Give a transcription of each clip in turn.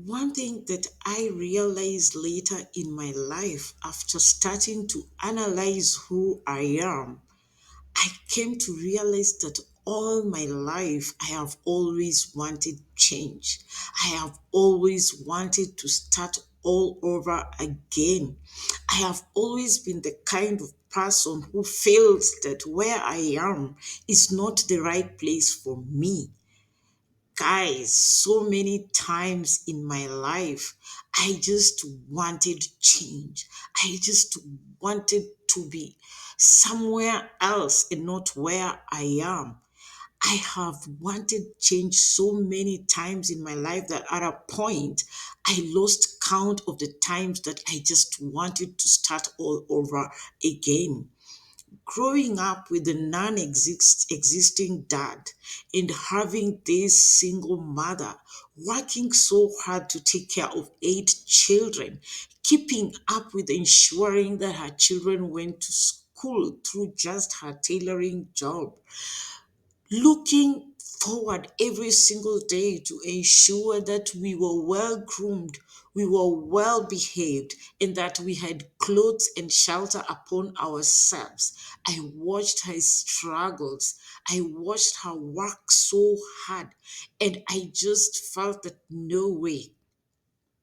One thing that I realized later in my life after starting to analyze who I am, I came to realize that all my life I have always wanted change. I have always wanted to start all over again. I have always been the kind of person who feels that where I am is not the right place for me. Guys, so many times in my life, I just wanted change. I just wanted to be somewhere else and not where I am. I have wanted change so many times in my life that at a point I lost count of the times that I just wanted to start all over again. Growing up with a non-existing dad and having this single mother working so hard to take care of 8 children, keeping up with ensuring that her children went to school through just her tailoring job, looking forward every single day to ensure that we were well groomed, we were well behaved, and that we had clothes and shelter upon ourselves. I watched her struggles. I watched her work so hard, and I just felt that no way.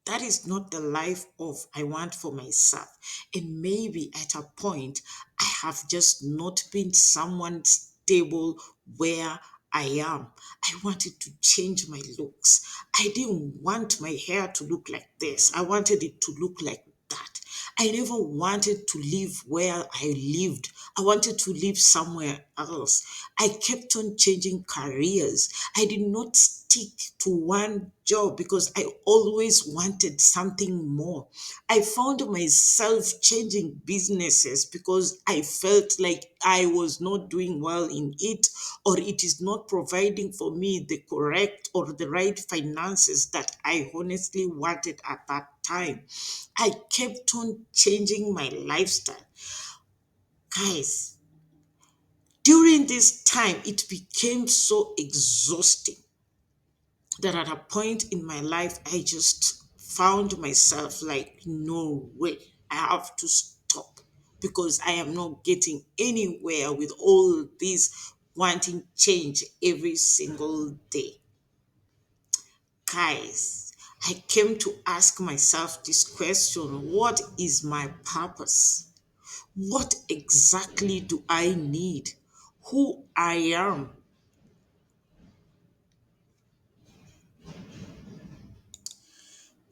That is not the life of I want for myself. And maybe at a point, I have just not been someone stable where I am. I wanted to change my looks. I didn't want my hair to look like this. I wanted it to look like that. I never wanted to live where I lived. I wanted to live somewhere else. I kept on changing careers. I did not stick to one job because I always wanted something more. I found myself changing businesses because I felt like I was not doing well in it, or it is not providing for me the correct or the right finances that I honestly wanted at that time. I kept on changing my lifestyle. Guys, during this time, it became so exhausting that at a point in my life, I just found myself like, no way, I have to stop because I am not getting anywhere with all this wanting change every single day. Guys, I came to ask myself this question: what is my purpose? What exactly do I need? Who I am?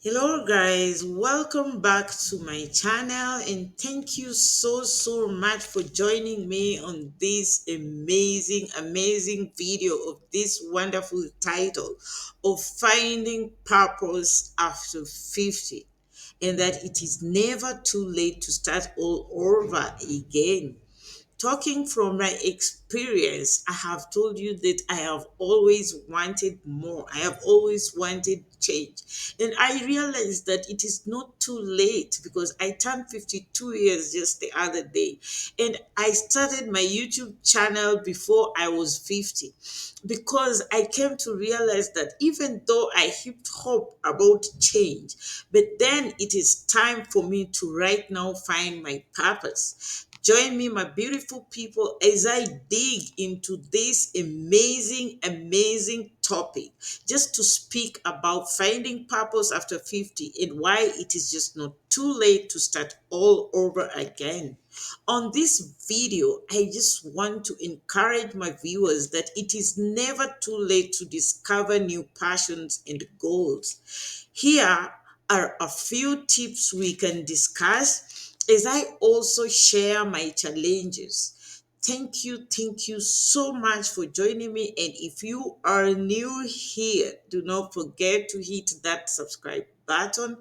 Hello, guys, welcome back to my channel, and thank you so much for joining me on this amazing video of this wonderful title of Finding Purpose After 50, and that it is never too late to start all over again. Talking from my experience, I have told you that I have always wanted more. I have always wanted change. And I realized that it is not too late because I turned 52 years just the other day. And I started my YouTube channel before I was 50 because I came to realize that even though I heaped hope about change, but then it is time for me to right now find my purpose. Join me, my beautiful people, as I dig into this amazing topic just to speak about finding purpose after 50 and why it is just not too late to start all over again. On this video, I just want to encourage my viewers that it is never too late to discover new passions and goals. Here are a few tips we can discuss as I also share my challenges. Thank you so much for joining me. And if you are new here, do not forget to hit that subscribe button.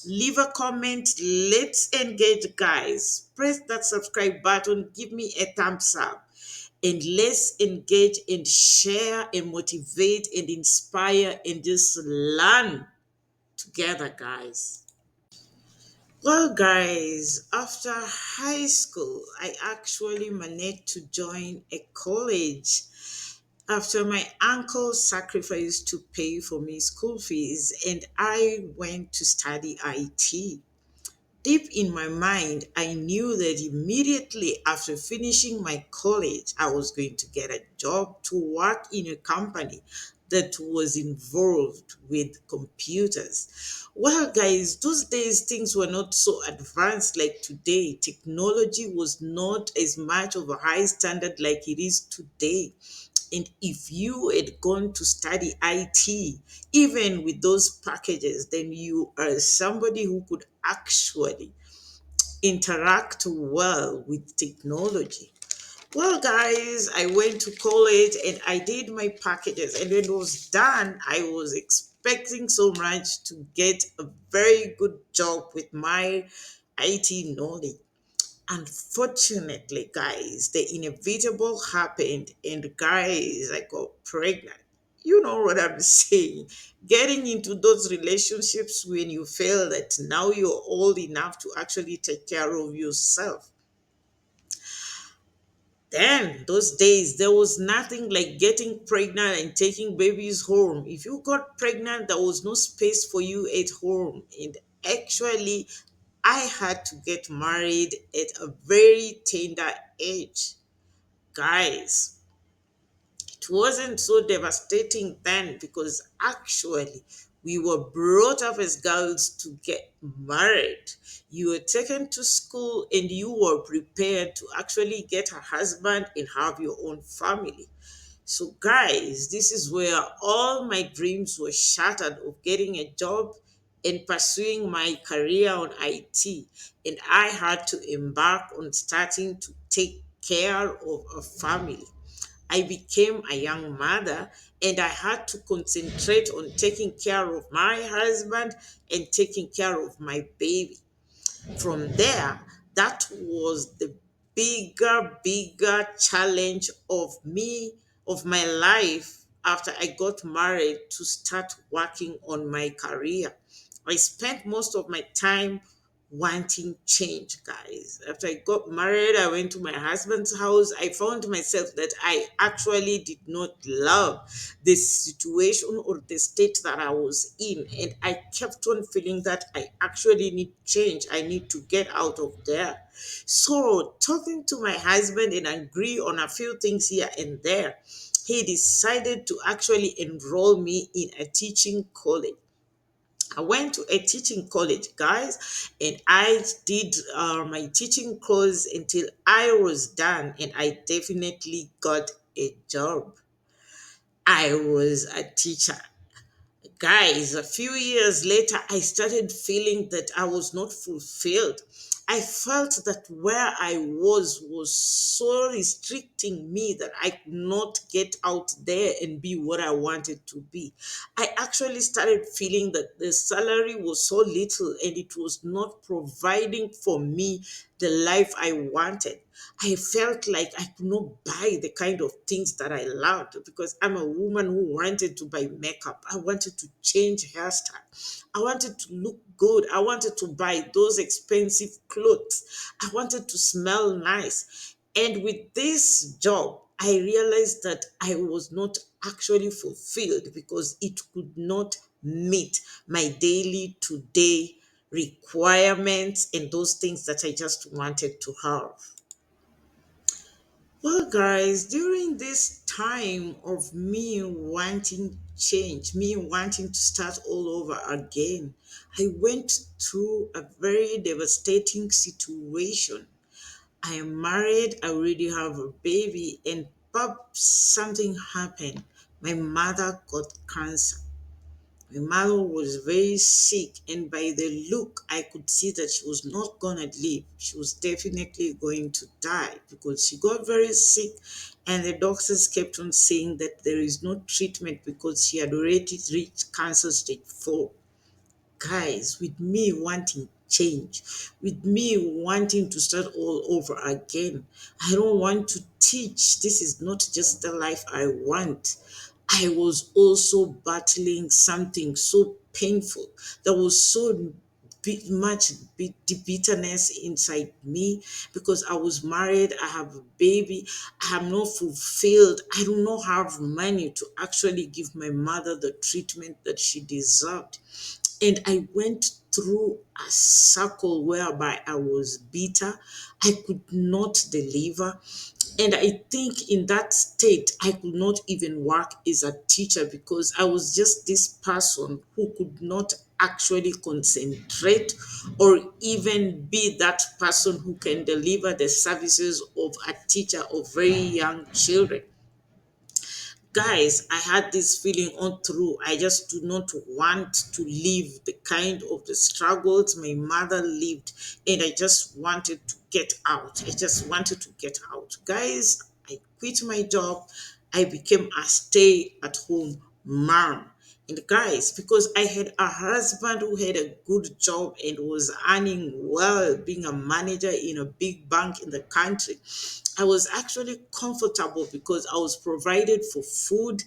Leave a comment. Let's engage, guys. Press that subscribe button. Give me a thumbs up. And let's engage and share and motivate and inspire and just learn together, guys. Well, guys, after high school, I actually managed to join a college. After my uncle sacrificed to pay for me school fees and I went to study IT. Deep in my mind, I knew that immediately after finishing my college, I was going to get a job to work in a company that was involved with computers. Well, guys, those days things were not so advanced like today. Technology was not as much of a high standard like it is today. And if you had gone to study IT, even with those packages, then you are somebody who could actually interact well with technology. Well, guys, I went to college and I did my packages. And when it was done, I was expecting so much to get a very good job with my IT knowledge. Unfortunately, guys, the inevitable happened, and guys, I got pregnant. You know what I'm saying? Getting into those relationships when you feel that now you're old enough to actually take care of yourself. Then, those days, there was nothing like getting pregnant and taking babies home. If you got pregnant, there was no space for you at home. And actually, I had to get married at a very tender age. Guys, it wasn't so devastating then because actually we were brought up as girls to get married. You were taken to school and you were prepared to actually get a husband and have your own family. So, guys, this is where all my dreams were shattered of getting a job and pursuing my career on IT. And I had to embark on starting to take care of a family. I became a young mother and I had to concentrate on taking care of my husband and taking care of my baby. From there, that was the bigger challenge of my life after I got married to start working on my career. I spent most of my time wanting change, guys. After I got married, I went to my husband's house. I found myself that I actually did not love the situation or the state that I was in. And I kept on feeling that I actually need change. I need to get out of there. So, talking to my husband and agree on a few things here and there, he decided to actually enroll me in a teaching college. I went to a teaching college, guys, and I did my teaching course until I was done, and I definitely got a job. I was a teacher. Guys, a few years later, I started feeling that I was not fulfilled. I felt that where I was so restricting me that I could not get out there and be what I wanted to be. I actually started feeling that the salary was so little and it was not providing for me the life I wanted. I felt like I could not buy the kind of things that I loved because I'm a woman who wanted to buy makeup. I wanted to change hairstyle. I wanted to look good. I wanted to buy those expensive clothes. I wanted to smell nice. And with this job, I realized that I was not actually fulfilled because it could not meet my daily to day requirements and those things that I just wanted to have. Well, guys, during this time of me wanting change, me wanting to start all over again, I went through a very devastating situation. I am married, I already have a baby, and pop, something happened. My mother got cancer. My mother was very sick, and by the look, I could see that she was not gonna live. She was definitely going to die because she got very sick, and the doctors kept on saying that there is no treatment because she had already reached cancer stage 4. Guys, with me wanting change, with me wanting to start all over again, I don't want to teach. This is not just the life I want. I was also battling something so painful that was so bitterness inside me because I was married, I have a baby, I am not fulfilled, I do not have money to actually give my mother the treatment that she deserved. And I went through a circle whereby I was bitter. I could not deliver. And I think in that state, I could not even work as a teacher because I was just this person who could not actually concentrate or even be that person who can deliver the services of a teacher of very young children. Guys, I had this feeling on through. I just do not want to live the kind of the struggles my mother lived, and I just wanted to get out. I just wanted to get out. Guys, I quit my job. I became a stay at home mom. And guys, because I had a husband who had a good job and was earning well, being a manager in a big bank in the country, I was actually comfortable because I was provided for food.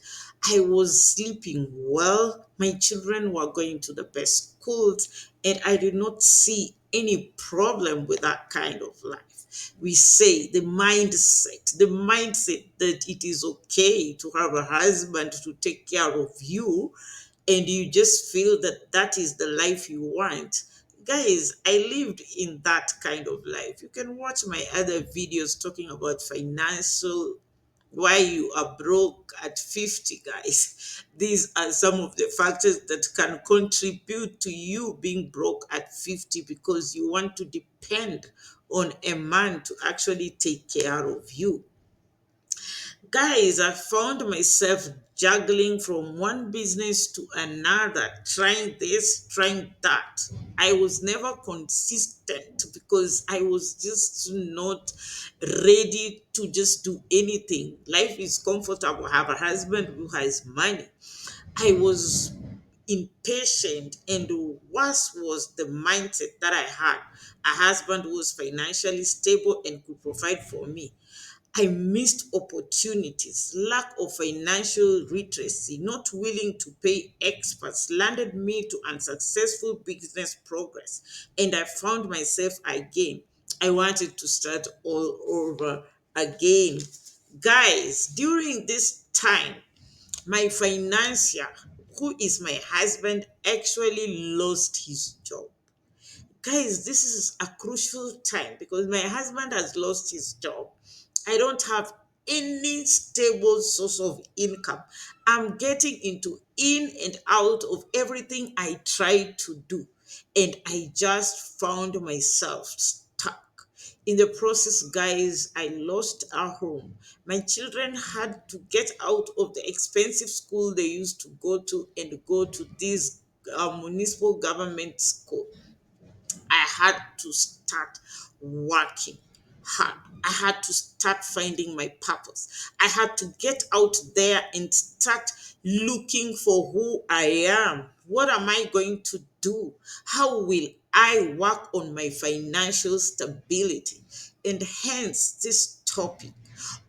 I was sleeping well. My children were going to the best schools, and I did not see any problem with that kind of life. We say the mindset that it is okay to have a husband to take care of you, and you just feel that that is the life you want. Guys, I lived in that kind of life. You can watch my other videos talking about financial, why you are broke at 50. Guys, these are some of the factors that can contribute to you being broke at 50 because you want to depend on a man to actually take care of you. Guys, I found myself juggling from one business to another, trying this, trying that. I was never consistent because I was just not ready to just do anything. Life is comfortable. I have a husband who has money. I was impatient, and worse was the mindset that I had. A husband who was financially stable and could provide for me. I missed opportunities. Lack of financial literacy, not willing to pay experts, landed me to unsuccessful business progress. And I found myself again. I wanted to start all over again. Guys, during this time, my financier, who is my husband, actually lost his job. Guys, this is a crucial time because my husband has lost his job. I don't have any stable source of income. I'm getting into in and out of everything I tried to do, and I just found myself stuck. In the process, guys, I lost our home. My children had to get out of the expensive school they used to go to and go to this municipal government school. I had to start working hard. I had to start finding my purpose. I had to get out there and start looking for who I am. What am I going to do? How will I work on my financial stability? And hence this topic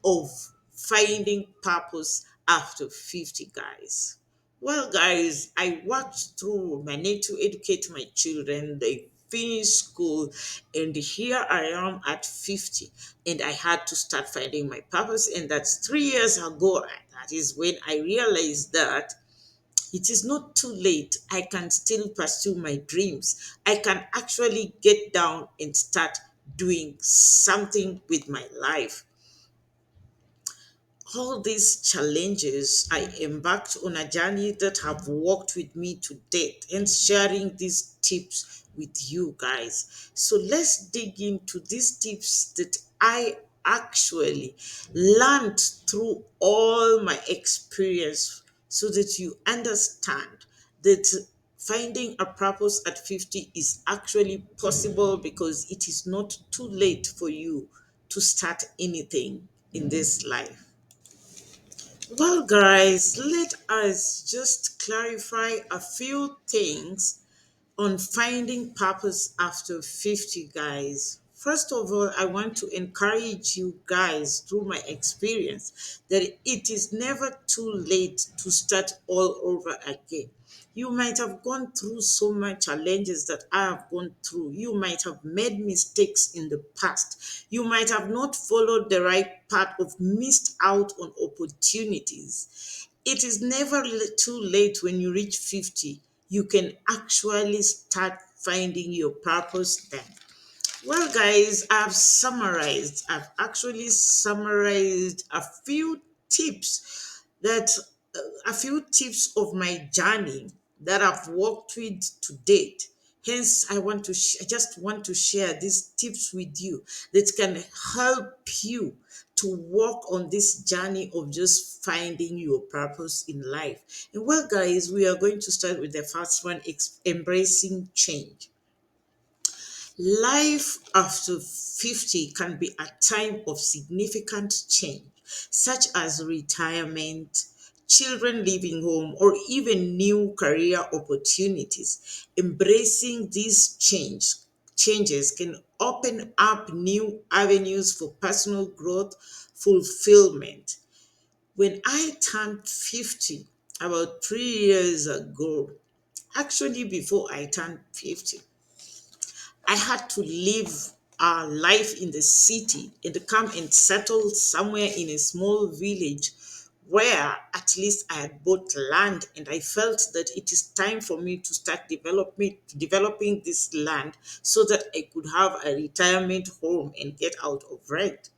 of finding purpose after 50, guys. Well, guys, I worked through my need to educate my children. They finished school, and here I am at 50, and I had to start finding my purpose. And that's 3 years ago. That is when I realized that it is not too late. I can still pursue my dreams. I can actually get down and start doing something with my life. All these challenges, I embarked on a journey that have walked with me to date and sharing these tips with you guys. So let's dig into these tips that I actually learned through all my experience so that you understand that finding a purpose at 50 is actually possible because it is not too late for you to start anything in this life. Well, guys, let us just clarify a few things on finding purpose after 50, guys. First of all, I want to encourage you guys through my experience that it is never too late to start all over again. You might have gone through so much challenges that I have gone through. You might have made mistakes in the past. You might have not followed the right path of missed out on opportunities. It is never too late when you reach 50. You can actually start finding your purpose then. Well, guys, I've actually summarized that a few tips of my journey that I've walked with to date. Hence, I just want to share these tips with you that can help you to walk on this journey of just finding your purpose in life. And well, guys, we are going to start with the first one, embracing change. Life after 50 can be a time of significant change, such as retirement, children leaving home, or even new career opportunities. Embracing these changes can open up new avenues for personal growth, fulfillment. When I turned 50 about 3 years ago, actually before I turned 50, I had to live a life in the city and come and settle somewhere in a small village where at least I had bought land, and I felt that it is time for me to start developing this land so that I could have a retirement home and get out of rent.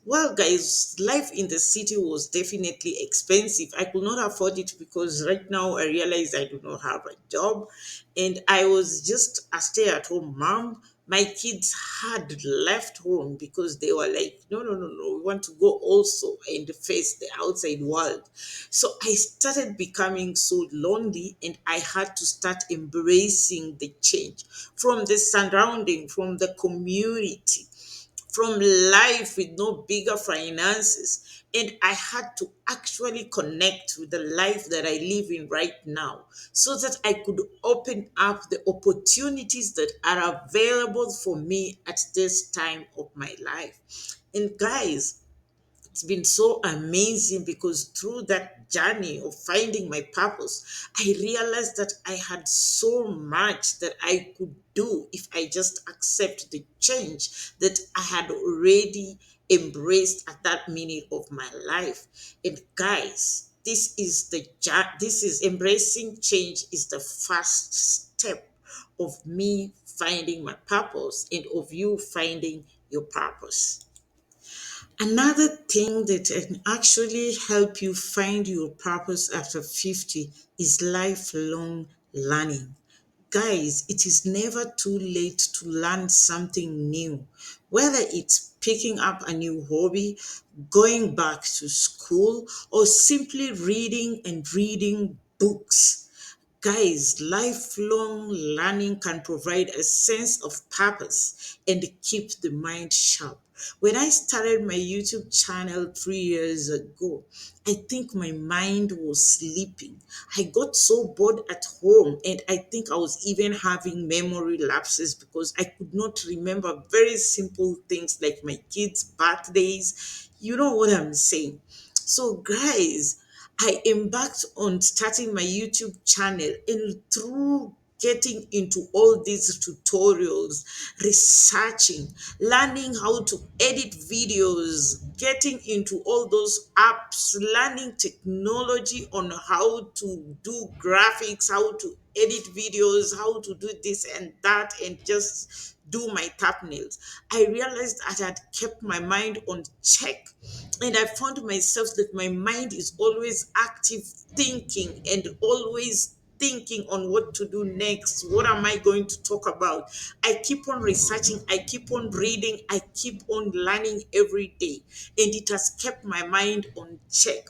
Well, guys, life in the city was definitely expensive. I could not afford it because right now I realize I do not have a job and I was just a stay at home mom. My kids had left home because they were like, no, no, no, no, we want to go also and face the outside world. So I started becoming so lonely and I had to start embracing the change from the surrounding, from the community, from life with no bigger finances. And I had to actually connect with the life that I live in right now so that I could open up the opportunities that are available for me at this time of my life. And guys, it's been so amazing because through that journey of finding my purpose, I realized that I had so much that I could do if I just accept the change that I had already embraced at that minute of my life. And guys, this is embracing change is the first step of me finding my purpose and of you finding your purpose. Another thing that can actually help you find your purpose after 50 is lifelong learning. Guys, it is never too late to learn something new, whether it's picking up a new hobby, going back to school, or simply reading and reading books. Guys, lifelong learning can provide a sense of purpose and keep the mind sharp. When I started my YouTube channel 3 years ago, I think my mind was sleeping. I got so bored at home, and I think I was even having memory lapses because I could not remember very simple things like my kids' birthdays. You know what I'm saying? So, guys, I embarked on starting my YouTube channel, and through getting into all these tutorials, researching, learning how to edit videos, getting into all those apps, learning technology on how to do graphics, how to edit videos, how to do this and that, and just do my thumbnails. I realized I had kept my mind on check, and I found myself that my mind is always active thinking and always thinking on what to do next. What am I going to talk about? I keep on researching, I keep on reading, I keep on learning every day, and it has kept my mind on check.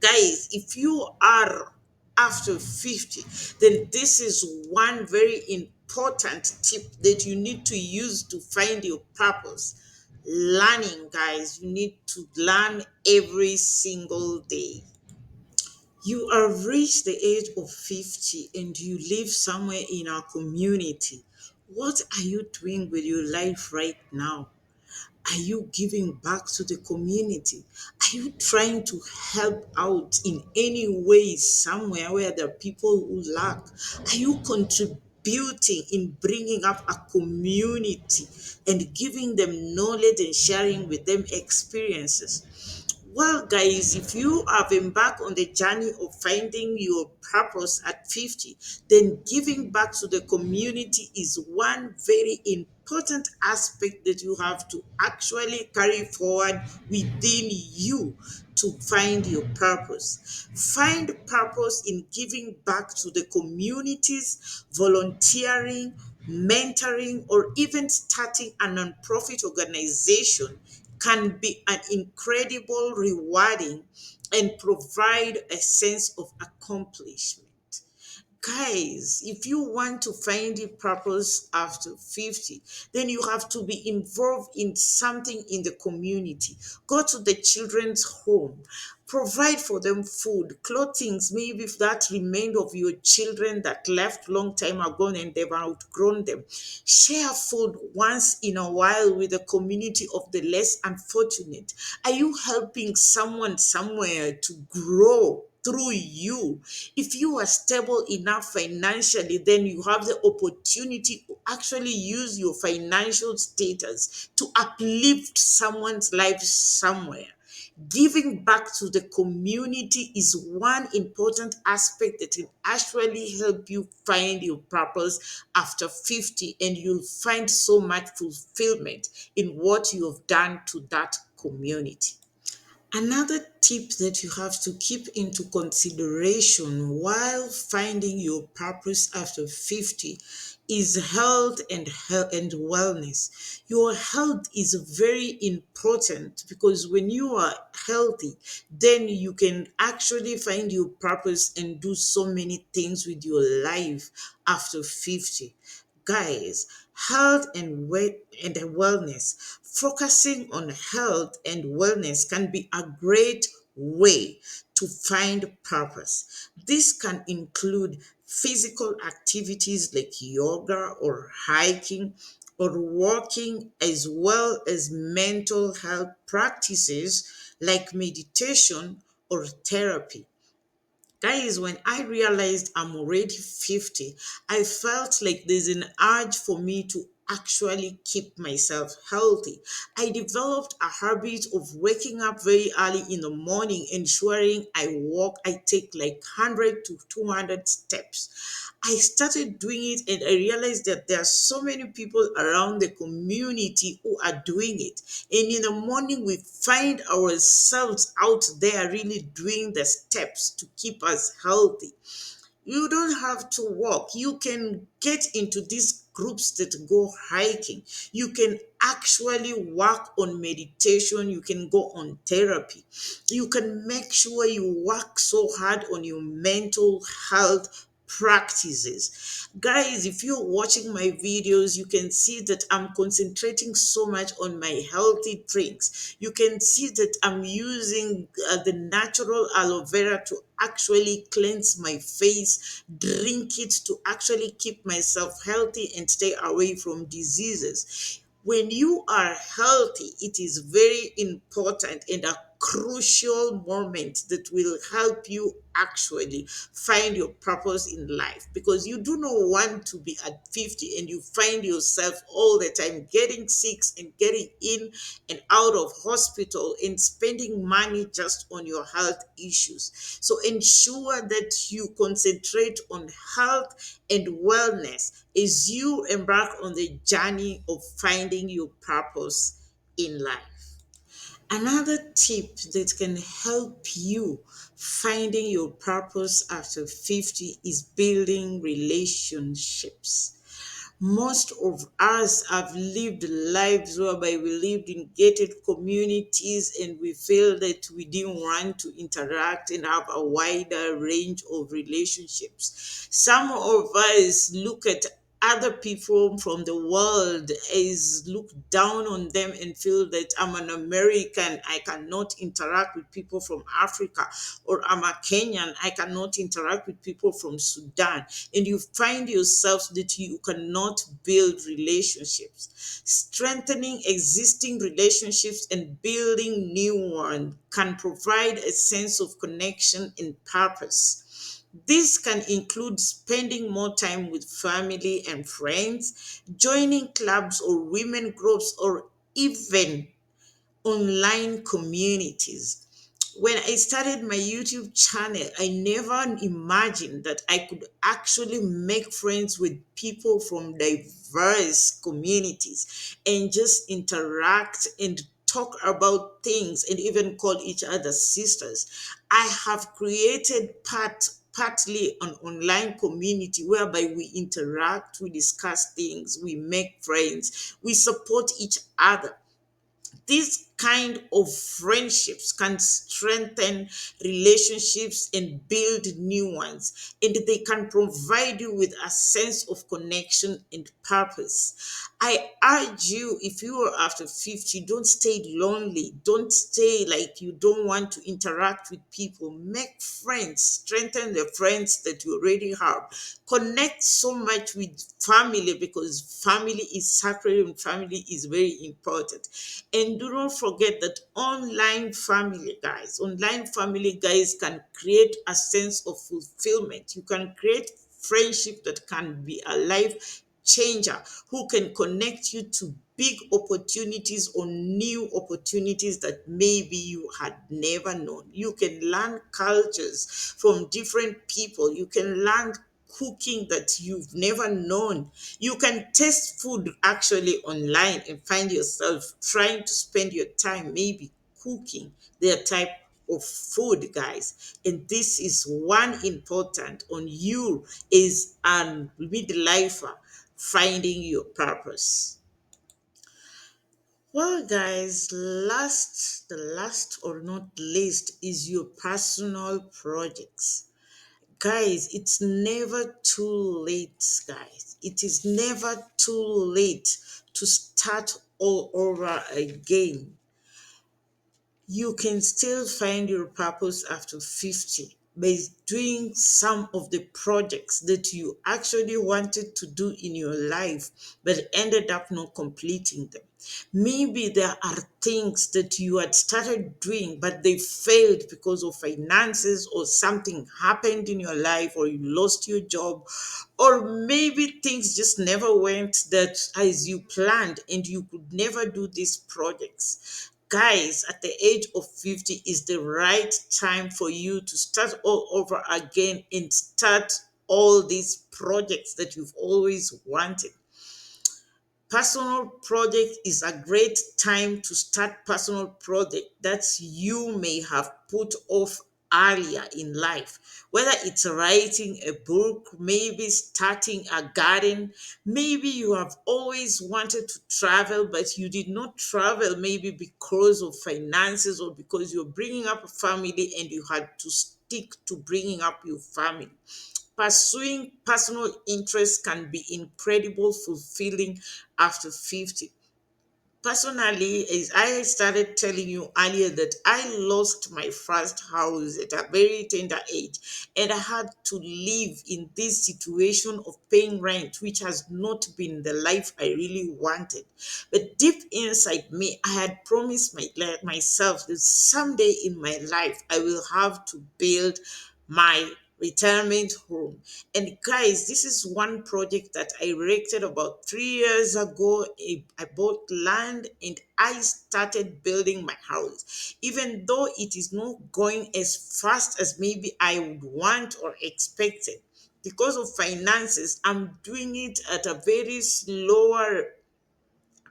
Guys, if you are after 50, then this is one very important tip that you need to use to find your purpose. Learning, guys, you need to learn every single day. You have reached the age of 50 and you live somewhere in our community. What are you doing with your life right now? Are you giving back to the community? Are you trying to help out in any way somewhere where there are people who lack? Are you contributing in bringing up a community and giving them knowledge and sharing with them experiences? Well, guys, if you have embarked on the journey of finding your purpose at 50, then giving back to the community is one very important aspect that you have to actually carry forward within you to find your purpose. Find purpose in giving back to the communities, volunteering, mentoring, or even starting a non-profit organization can be an incredible rewarding and provide a sense of accomplishment. Guys, if you want to find a purpose after 50, then you have to be involved in something in the community. Go to the children's home, provide for them food, clothing, maybe if that remained of your children that left long time ago and they've outgrown them. Share food once in a while with the community of the less unfortunate. Are you helping someone somewhere to grow through you? If you are stable enough financially, then you have the opportunity to actually use your financial status to uplift someone's life somewhere. Giving back to the community is one important aspect that will actually help you find your purpose after 50, and you'll find so much fulfillment in what you have done to that community. Another tip that you have to keep into consideration while finding your purpose after 50 is health and wellness. Your health is very important because when you are healthy, then you can actually find your purpose and do so many things with your life after 50. Guys, health and wellness. Focusing on health and wellness can be a great way to find purpose. This can include physical activities like yoga or hiking or walking, as well as mental health practices like meditation or therapy. Guys, when I realized I'm already 50, I felt like there's an urge for me to actually keep myself healthy. I developed a habit of waking up very early in the morning, ensuring I take like 100 to 200 steps. I started doing it and I realized that there are so many people around the community who are doing it. And in the morning, we find ourselves out there really doing the steps to keep us healthy. You don't have to walk. You can get into these groups that go hiking. You can actually work on meditation. You can go on therapy. You can make sure you work so hard on your mental health practices. Guys, if you're watching my videos, you can see that I'm concentrating so much on my healthy drinks. You can see that I'm using the natural aloe vera to actually cleanse my face, drink it to actually keep myself healthy and stay away from diseases. When you are healthy, it is very important and a crucial moment that will help you actually find your purpose in life, because you do not want to be at 50 and you find yourself all the time getting sick and getting in and out of hospital and spending money just on your health issues. So ensure that you concentrate on health and wellness as you embark on the journey of finding your purpose in life. Another tip that can help you finding your purpose after 50 is building relationships. Most of us have lived lives whereby we lived in gated communities and we feel that we didn't want to interact and have a wider range of relationships. Some of us look at other people from the world is look down on them and feel that I'm an American, I cannot interact with people from Africa, or I'm a Kenyan, I cannot interact with people from Sudan. And you find yourself that you cannot build relationships. Strengthening existing relationships and building new ones can provide a sense of connection and purpose. This can include spending more time with family and friends, joining clubs or women groups, or even online communities. When I started my YouTube channel, I never imagined that I could actually make friends with people from diverse communities and just interact and talk about things and even call each other sisters. I have created partly an online community whereby we interact, we discuss things, we make friends, we support each other. These kind of friendships can strengthen relationships and build new ones, and they can provide you with a sense of connection and purpose. I urge you, if you are after 50, don't stay lonely, don't stay like you don't want to interact with people. Make friends, strengthen the friends that you already have, connect so much with family, because family is sacred and family is very important. And do not forget that online family guys can create a sense of fulfillment. You can create friendship that can be a life changer, who can connect you to big opportunities or new opportunities that maybe you had never known. You can learn cultures from different people. You can learn cooking that you've never known. You can test food actually online and find yourself trying to spend your time maybe cooking their type of food, guys. And this is one important on you is an midlifer finding your purpose. Well, guys, the last or not least is your personal projects. Guys, it's never too late, guys. It is never too late to start all over again. You can still find your purpose after 50 by doing some of the projects that you actually wanted to do in your life but ended up not completing them. Maybe there are things that you had started doing but they failed because of finances, or something happened in your life, or you lost your job, or maybe things just never went that as you planned and you could never do these projects. Guys, at the age of 50 is the right time for you to start all over again and start all these projects that you've always wanted. Personal project is a great time to start personal project that you may have put off earlier in life, whether it's writing a book, maybe starting a garden. Maybe you have always wanted to travel but you did not travel, maybe because of finances or because you're bringing up a family and you had to stick to bringing up your family. Pursuing personal interests can be incredible fulfilling after 50. Personally, as I started telling you earlier, that I lost my first house at a very tender age, and I had to live in this situation of paying rent, which has not been the life I really wanted. But deep inside me, I had promised myself that someday in my life I will have to build my retirement home. And guys, this is one project that I erected about 3 years ago. I bought land and I started building my house. Even though it is not going as fast as maybe I would want or expected, because of finances, I'm doing it at a very slower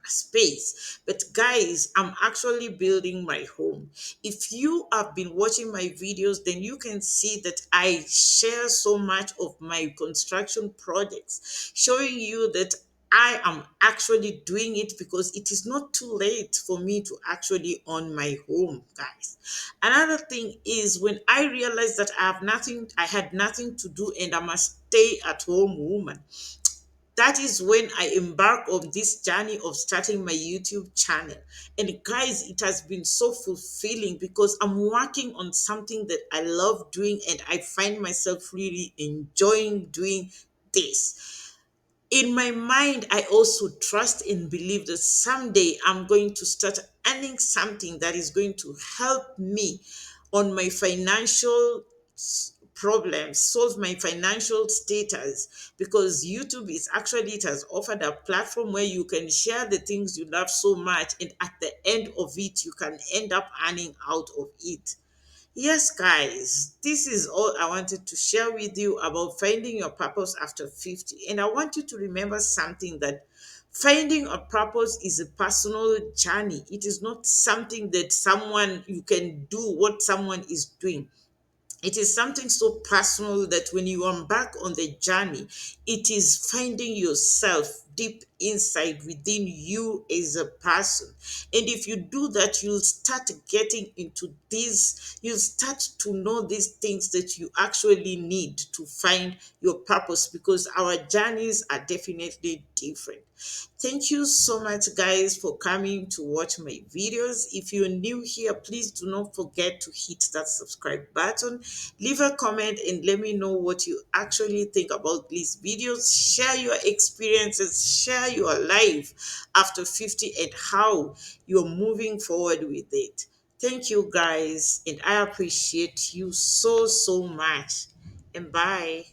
space. But guys, I'm actually building my home. If you have been watching my videos, then you can see that I share so much of my construction projects, showing you that I am actually doing it because it is not too late for me to actually own my home, guys. Another thing is, when I realized that I had nothing to do and I'm a stay at home woman, that is when I embark on this journey of starting my YouTube channel. And guys, it has been so fulfilling because I'm working on something that I love doing and I find myself really enjoying doing this. In my mind, I also trust and believe that someday I'm going to start earning something that is going to help me on my financial problems, solve my financial status, because YouTube is actually, it has offered a platform where you can share the things you love so much, and at the end of it, you can end up earning out of it. Yes, guys, this is all I wanted to share with you about finding your purpose after 50. And I want you to remember something, that finding a purpose is a personal journey. It is not something that someone you can do what someone is doing. It is something so personal that when you embark on the journey, it is finding yourself deep inside within you as a person. And if you do that, you'll start getting into these, you'll start to know these things that you actually need to find your purpose, because our journeys are definitely different. Thank you so much, guys, for coming to watch my videos. If you're new here, please do not forget to hit that subscribe button. Leave a comment and let me know what you actually think about these videos. Share your experiences, share your life after 50 and how you're moving forward with it. Thank you, guys, and I appreciate you so, so much. And bye.